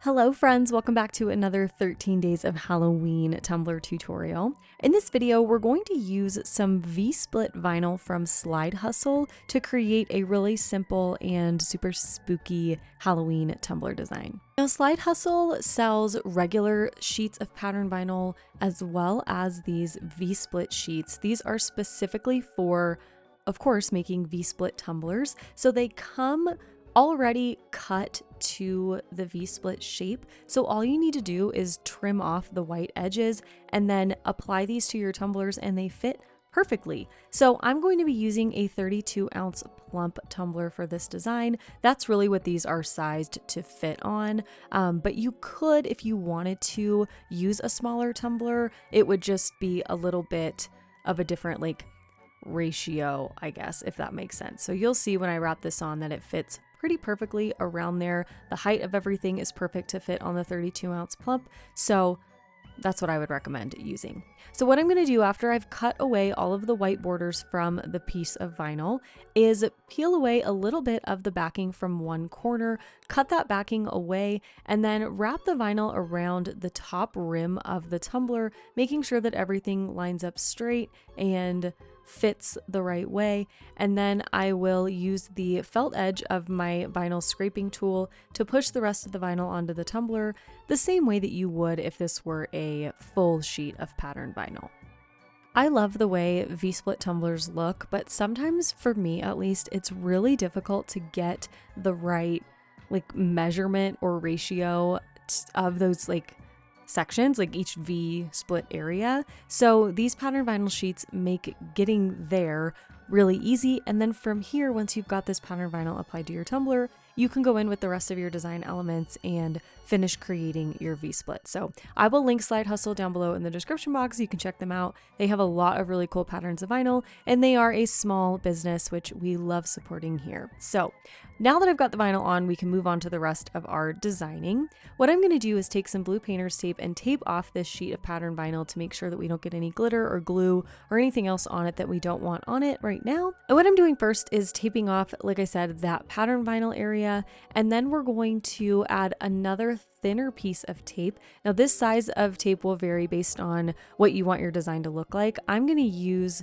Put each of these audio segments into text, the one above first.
Hello friends, welcome back to another 13 days of Halloween Tumbler tutorial. In this video, we're going to use some V-split vinyl from Slide Hustle to create a really simple and super spooky Halloween tumbler design. Now, Slide Hustle sells regular sheets of pattern vinyl as well as these V-split sheets. These are specifically for, of course, making V-split tumblers. So they come already cut to the V-split shape. So all you need to do is trim off the white edges and then apply these to your tumblers and they fit perfectly. So I'm going to be using a 32-ounce plump tumbler for this design. That's really what these are sized to fit on. But you could, if you wanted to, use a smaller tumbler. It would just be a little bit of a different ratio, I guess, if that makes sense. So you'll see when I wrap this on that it fits pretty perfectly around there. The height of everything is perfect to fit on the 32-ounce plump. So that's what I would recommend using. So what I'm going to do after I've cut away all of the white borders from the piece of vinyl is peel away a little bit of the backing from one corner, cut that backing away, and then wrap the vinyl around the top rim of the tumbler, making sure that everything lines up straight and fits the right way. And then I will use the felt edge of my vinyl scraping tool to push the rest of the vinyl onto the tumbler the same way that you would if this were a full sheet of pattern vinyl. I love the way V-split tumblers look, but sometimes, for me at least, it's really difficult to get the right measurement or ratio of those sections, each V split area. So these pattern vinyl sheets make getting there really easy. And then from here, once you've got this pattern vinyl applied to your tumbler, you can go in with the rest of your design elements and finish creating your V-split. So I will link Slide Hustle down below in the description box. You can check them out. They have a lot of really cool patterns of vinyl, and they are a small business, which we love supporting here. So now that I've got the vinyl on, we can move on to the rest of our designing. What I'm going to do is take some blue painter's tape and tape off this sheet of pattern vinyl to make sure that we don't get any glitter or glue or anything else on it that we don't want on it right now. And what I'm doing first is taping off, like I said, that pattern vinyl area, and then we're going to add another thinner piece of tape. Now this size of tape will vary based on what you want your design to look like. I'm going to use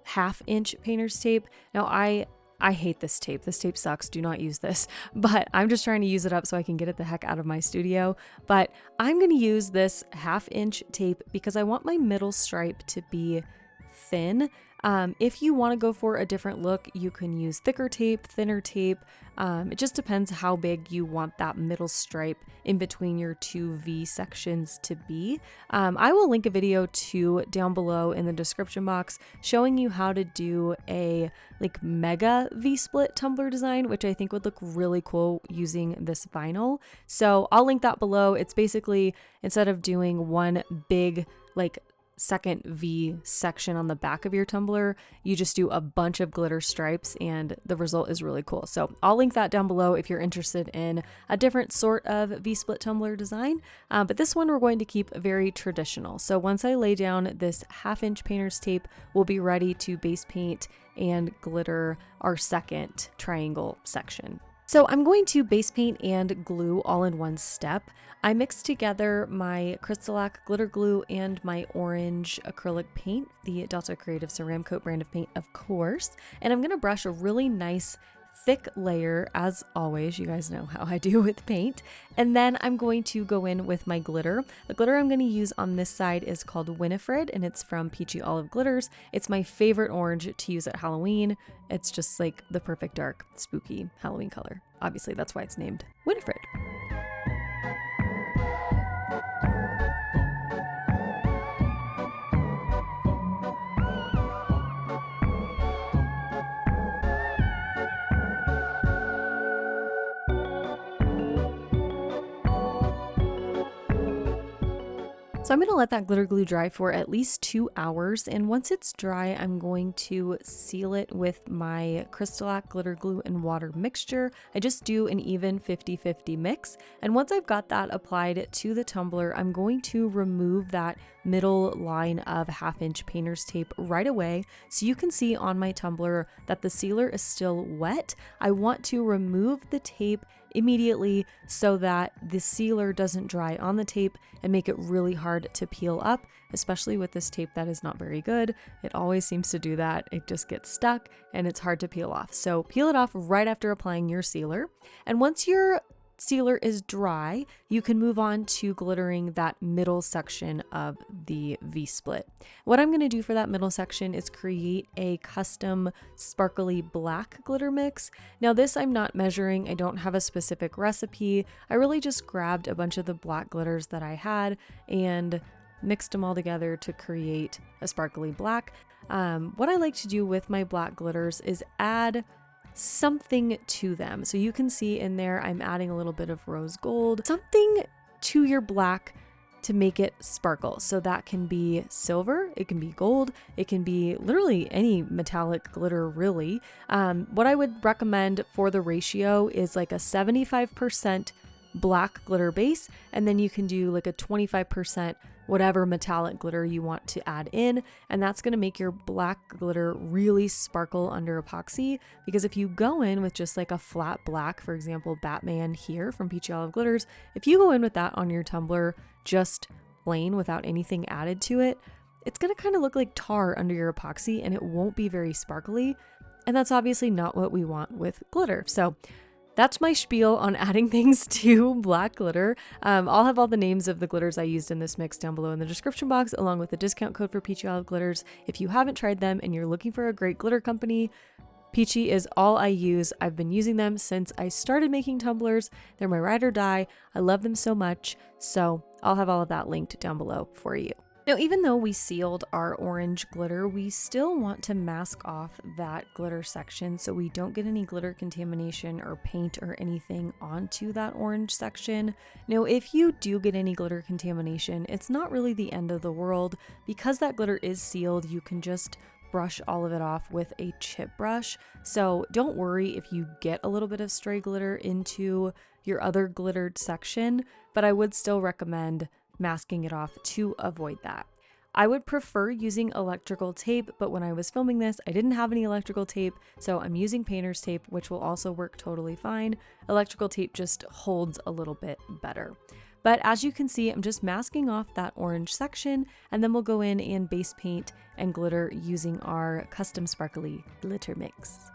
1/2 inch painter's tape. Now I hate this tape. This tape sucks. Do not use this. But I'm just trying to use it up so I can get it the heck out of my studio. But I'm going to use this 1/2 inch tape because I want my middle stripe to be thin. If you want to go for a different look, you can use thicker tape, thinner tape. It just depends how big you want that middle stripe in between your two V sections to be. I will link a video too down below in the description box showing you how to do a mega V-split tumbler design, which I think would look really cool using this vinyl. So I'll link that below. It's basically, instead of doing one big second V section on the back of your tumbler, you just do a bunch of glitter stripes and the result is really cool. So I'll link that down below if you're interested in a different sort of V-split tumbler design. But this one we're going to keep very traditional. So once I lay down this 1/2 inch painter's tape, we'll be ready to base paint and glitter our second triangle section. So I'm going to base paint and glue all in one step. I mixed together my Crystalac glitter glue and my orange acrylic paint, the Delta Creative Ceram Coat brand of paint, of course. And I'm going to brush a really nice thick layer, as always. You guys know how I do with paint. And then I'm going to go in with my glitter. The glitter I'm going to use on this side is called Winifred, and it's from Peachy Olive Glitters. It's my favorite orange to use at Halloween. It's just the perfect dark, spooky Halloween color. Obviously, that's why it's named Winifred. So I'm going to let that glitter glue dry for at least 2 hours, and once it's dry, I'm going to seal it with my Crystalac glitter glue and water mixture. I just do an even 50-50 mix, and once I've got that applied to the tumbler, I'm going to remove that middle line of 1/2 inch painter's tape right away so you can see on my tumbler that the sealer is still wet. I want to remove the tape immediately so that the sealer doesn't dry on the tape and make it really hard to peel up, especially with this tape that is not very good. It always seems to do that. It just gets stuck and it's hard to peel off. So peel it off right after applying your sealer. And once your sealer is dry, you can move on to glittering that middle section of the V-split. What I'm going to do for that middle section is create a custom sparkly black glitter mix. Now this I'm not measuring, I don't have a specific recipe. I really just grabbed a bunch of the black glitters that I had and mixed them all together to create a sparkly black. What I like to do with my black glitters is add something to them. So you can see in there, I'm adding a little bit of rose gold, something to your black to make it sparkle. So that can be silver, it can be gold, it can be literally any metallic glitter really. What I would recommend for the ratio is like a 75% black glitter base, and then you can do like a 25% whatever metallic glitter you want to add in, and that's going to make your black glitter really sparkle under epoxy. Because if you go in with just like a flat black, for example Batman here from Peachy Olive Glitters, if you go in with that on your tumbler just plain without anything added to it, it's going to kind of look like tar under your epoxy and it won't be very sparkly, and that's obviously not what we want with glitter. So that's my spiel on adding things to black glitter. I'll have all the names of the glitters I used in this mix down below in the description box, along with the discount code for Peachy Olive Glitters. If you haven't tried them and you're looking for a great glitter company, Peachy is all I use. I've been using them since I started making tumblers. They're my ride or die. I love them so much. So I'll have all of that linked down below for you. Now, even though we sealed our orange glitter, we still want to mask off that glitter section so we don't get any glitter contamination or paint or anything onto that orange section. Now, if you do get any glitter contamination, it's not really the end of the world. Because that glitter is sealed, you can just brush all of it off with a chip brush. So don't worry if you get a little bit of stray glitter into your other glittered section, but I would still recommend masking it off to avoid that. I would prefer using electrical tape, but when I was filming this, I didn't have any electrical tape, so I'm using painter's tape, which will also work totally fine. Electrical tape just holds a little bit better. But as you can see, I'm just masking off that orange section, and then we'll go in and base paint and glitter using our custom sparkly glitter mix.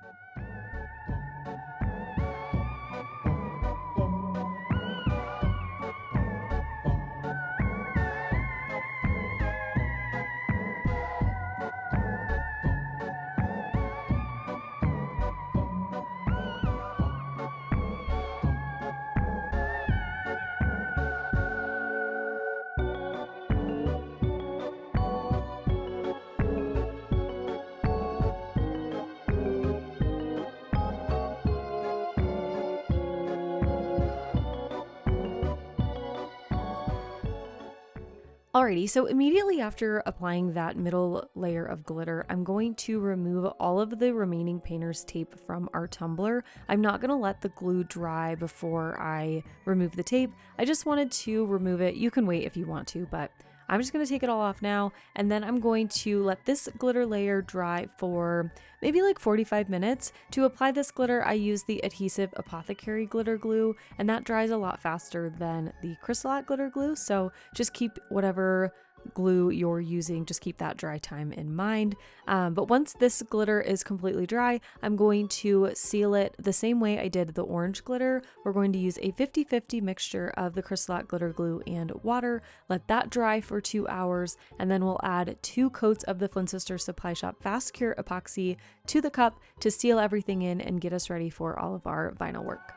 Alrighty, so immediately after applying that middle layer of glitter, I'm going to remove all of the remaining painter's tape from our tumbler. I'm not going to let the glue dry before I remove the tape. I just wanted to remove it. You can wait if you want to, but I'm just going to take it all off now, and then I'm going to let this glitter layer dry for maybe like 45 minutes. To apply this glitter, I use the Adhesive Apothecary glitter glue, and that dries a lot faster than the Crystalite glitter glue, so just keep whatever glue you're using, just keep that dry time in mind. But once this glitter is completely dry, I'm going to seal it the same way I did the orange glitter. We're going to use a 50-50 mixture of the Crystalite glitter glue and water, let that dry for 2 hours, and then we'll add 2 coats of the Flynn Sisters Supply Shop Fast Cure Epoxy to the cup to seal everything in and get us ready for all of our vinyl work.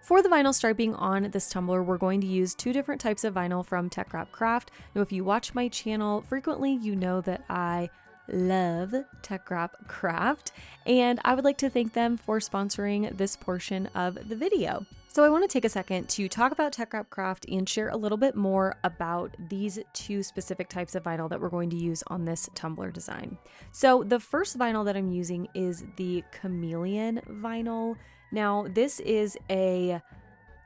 For the vinyl striping on this tumbler, we're going to use 2 different types of vinyl from TECKWRAP Craft. Now, if you watch my channel frequently, you know that I love TECKWRAP Craft, and I would like to thank them for sponsoring this portion of the video. So I want to take a second to talk about TECKWRAP Craft and share a little bit more about these 2 specific types of vinyl that we're going to use on this tumbler design. So the first vinyl that I'm using is the Chameleon vinyl. Now, this is a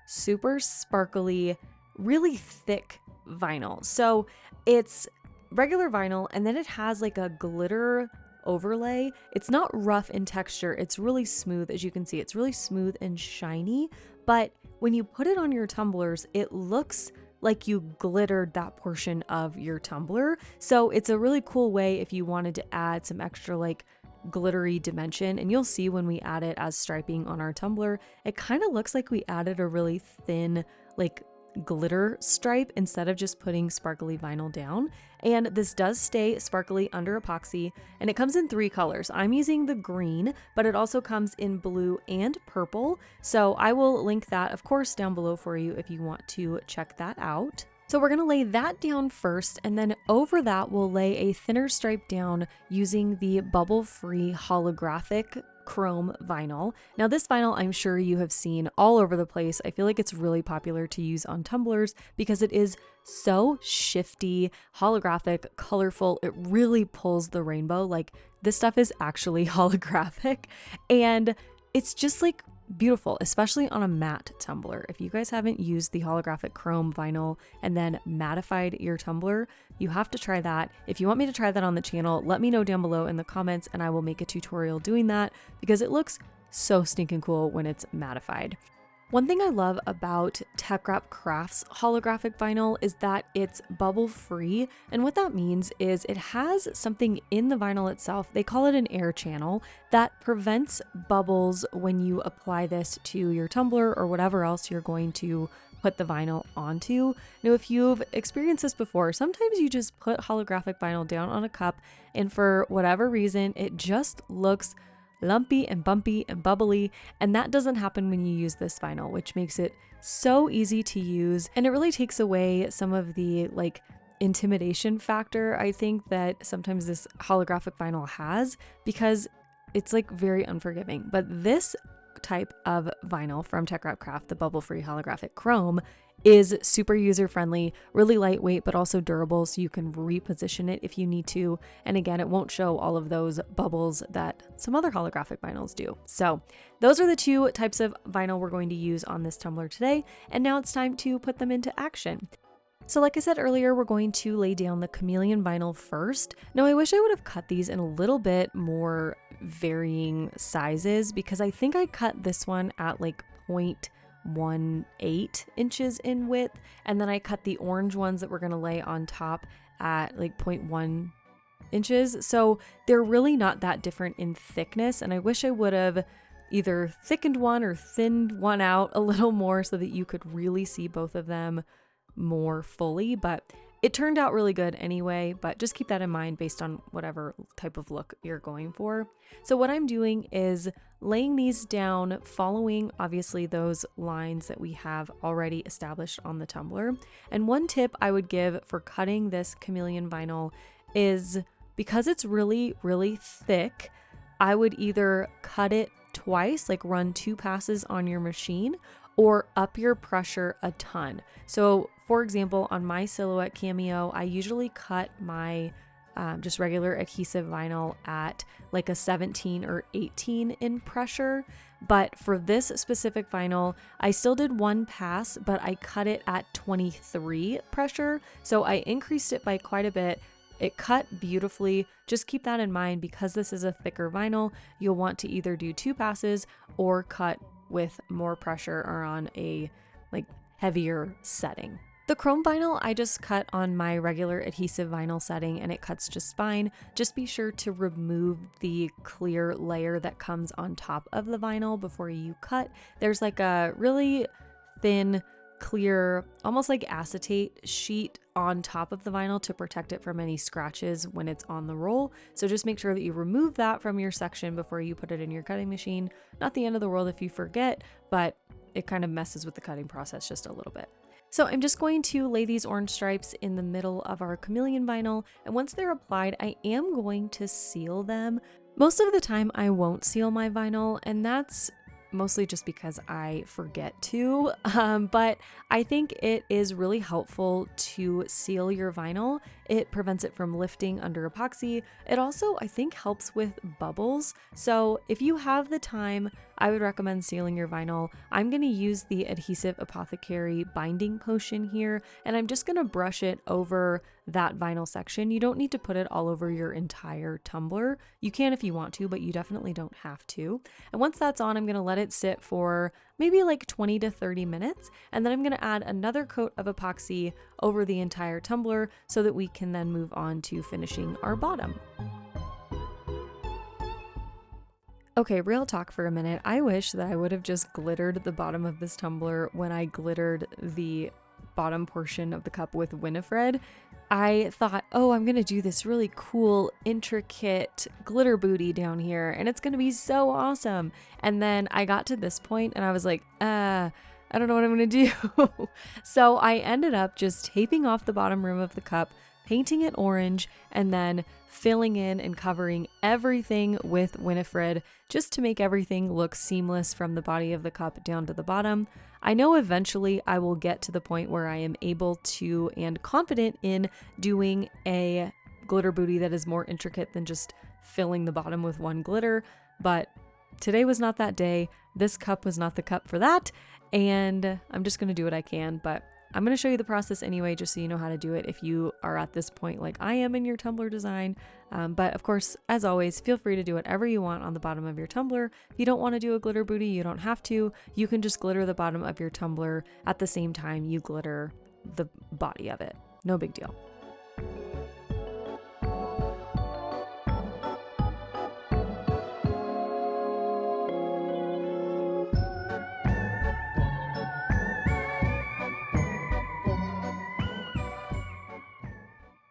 super sparkly really thick vinyl. So it's regular vinyl and then it has like a glitter overlay. It's not rough in texture. It's really smooth. As you can see, it's really smooth and shiny, but when you put it on your tumblers, it looks like you glittered that portion of your tumbler. So it's a really cool way if you wanted to add some extra like glittery dimension, and you'll see when we add it as striping on our tumbler, it kind of looks like we added a really thin like glitter stripe instead of just putting sparkly vinyl down. And this does stay sparkly under epoxy, and it comes in 3 colors. I'm using the green, but it also comes in blue and purple. So I will link that, of course, down below for you if you want to check that out. So we're gonna lay that down first, and then over that we'll lay a thinner stripe down using the bubble-free holographic chrome vinyl. Now this vinyl I'm sure you have seen all over the place. I feel like it's really popular to use on tumblers because it is so shifty, holographic, colorful. It really pulls the rainbow. Like, this stuff is actually holographic, and it's just like beautiful, especially on a matte tumbler. If you guys haven't used the holographic chrome vinyl and then mattified your tumbler, you have to try that. If you want me to try that on the channel, let me know down below in the comments and I will make a tutorial doing that because it looks so stinking cool when it's mattified. One thing I love about TECKWRAP Crafts holographic vinyl is that it's bubble free, and what that means is it has something in the vinyl itself, they call it an air channel, that prevents bubbles when you apply this to your tumbler or whatever else you're going to put the vinyl onto. Now, if you've experienced this before, sometimes you just put holographic vinyl down on a cup and for whatever reason it just looks lumpy and bumpy and bubbly, and that doesn't happen when you use this vinyl, which makes it so easy to use, and it really takes away some of the like intimidation factor I think that sometimes this holographic vinyl has, because it's like very unforgiving. But this type of vinyl from TECKWRAP Craft, the bubble-free holographic chrome, is super user-friendly, really lightweight, but also durable, so you can reposition it if you need to. And again, it won't show all of those bubbles that some other holographic vinyls do. So those are the 2 types of vinyl we're going to use on this tumbler today, and now it's time to put them into action. So like I said earlier, we're going to lay down the Chameleon vinyl first. Now I wish I would have cut these in a little bit more varying sizes, because I think I cut this one at like 0.18 inches in width, and then I cut the orange ones that we're going to lay on top at like 0.1 inches. So they're really not that different in thickness, and I wish I would have either thickened one or thinned one out a little more so that you could really see both of them more fully, but it turned out really good anyway. But just keep that in mind based on whatever type of look you're going for. So what I'm doing is laying these down, following obviously those lines that we have already established on the tumbler. And one tip I would give for cutting this Chameleon vinyl is, because it's really, really thick, I would either cut it twice, like run 2 passes on your machine, or up your pressure a ton. So for example, on my Silhouette Cameo, I usually cut my just regular adhesive vinyl at like a 17 or 18 in pressure. But for this specific vinyl, I still did 1 pass, but I cut it at 23 pressure. So I increased it by quite a bit. It cut beautifully. Just keep that in mind, because this is a thicker vinyl, you'll want to either do 2 passes or cut with more pressure or on a like heavier setting. The chrome vinyl I just cut on my regular adhesive vinyl setting, and it cuts just fine. Just be sure to remove the clear layer that comes on top of the vinyl before you cut. There's like a really thin, clear, almost like acetate sheet on top of the vinyl to protect it from any scratches when it's on the roll. So just make sure that you remove that from your section before you put it in your cutting machine. Not the end of the world if you forget, but it kind of messes with the cutting process just a little bit. So I'm just going to lay these orange stripes in the middle of our Chameleon vinyl, and once they're applied, I am going to seal them. Most of the time I won't seal my vinyl, and that's mostly just because I forget to, but I think it is really helpful to seal your vinyl It prevents it from lifting under epoxy. It also, I think, helps with bubbles. So if you have the time, I would recommend sealing your vinyl. I'm going to use the Adhesive Apothecary binding potion here, and I'm just going to brush it over that vinyl section. You don't need to put it all over your entire tumbler. You can if you want to, but you definitely don't have to. And once that's on, I'm going to let it sit for maybe like 20 to 30 minutes, and then I'm going to add another coat of epoxy over the entire tumbler so that we can then move on to finishing our bottom. Okay, real talk for a minute. I wish that I would have just glittered the bottom of this tumbler when I glittered the bottom portion of the cup with Winifred. I thought, oh, I'm going to do this really cool, intricate glitter booty down here, and it's going to be so awesome. And then I got to this point and I was like, I don't know what I'm going to do. So I ended up just taping off the bottom rim of the cup, painting it orange, and then filling in and covering everything with Winifred just to make everything look seamless from the body of the cup down to the bottom. I know eventually I will get to the point where I am able to and confident in doing a glitter booty that is more intricate than just filling the bottom with one glitter, but today was not that day. This cup was not the cup for that, and I'm just going to do what I can, but I'm going to show you the process anyway, just so you know how to do it if you are at this point like I am in your tumbler design. But of course, as always, feel free to do whatever you want on the bottom of your tumbler. If you don't want to do a glitter booty, you don't have to. You can just glitter the bottom of your tumbler at the same time you glitter the body of it. No big deal.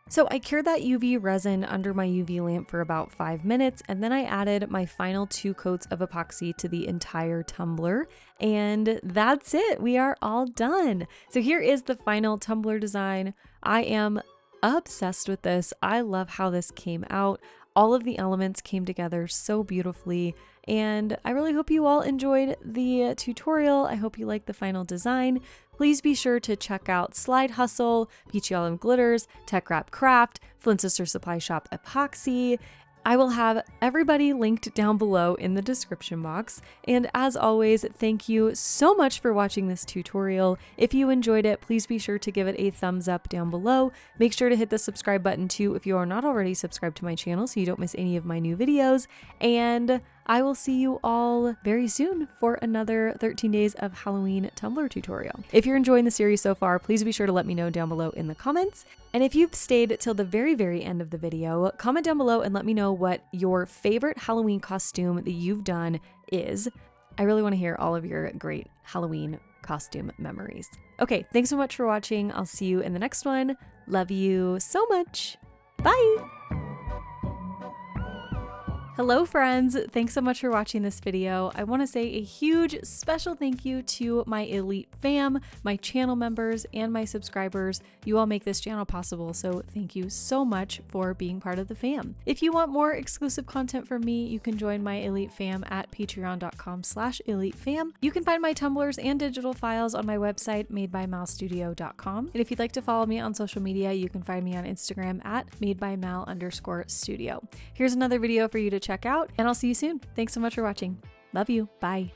So I cured that UV resin under my UV lamp for about 5 minutes, and then I added my final 2 coats of epoxy to the entire tumbler, and that's it. We are all done. So here is the final tumbler design. I am obsessed with this. I love how this came out. All of the elements came together so beautifully, and I really hope you all enjoyed the tutorial. I hope you liked the final design. Please be sure to check out Slide Hustle, Peachy Olive Glitters, TECKWRAP Craft, Flynn Sister Supply Shop Epoxy. I will have everybody linked down below in the description box. And as always, thank you so much for watching this tutorial. If you enjoyed it, please be sure to give it a thumbs up down below. Make sure to hit the subscribe button too if you are not already subscribed to my channel so you don't miss any of my new videos. And I will see you all very soon for another 13 days of Halloween tumbler tutorial. If you're enjoying the series so far, please be sure to let me know down below in the comments. And if you've stayed till the very, very end of the video, comment down below and let me know what your favorite Halloween costume that you've done is. I really want to hear all of your great Halloween costume memories. Okay, thanks so much for watching. I'll see you in the next one. Love you so much. Bye! Hello friends, thanks so much for watching this video. I want to say a huge special thank you to my elite fam, my channel members, and my subscribers. You all make this channel possible, so thank you so much for being part of the fam. If you want more exclusive content from me, you can join my elite fam at patreon.com/elitefam. You can find my tumblers and digital files on my website madebymalstudio.com. And if you'd like to follow me on social media, you can find me on Instagram at madebymal_studio. Here's another video for you to check out, and I'll see you soon. Thanks so much for watching. Love you. Bye.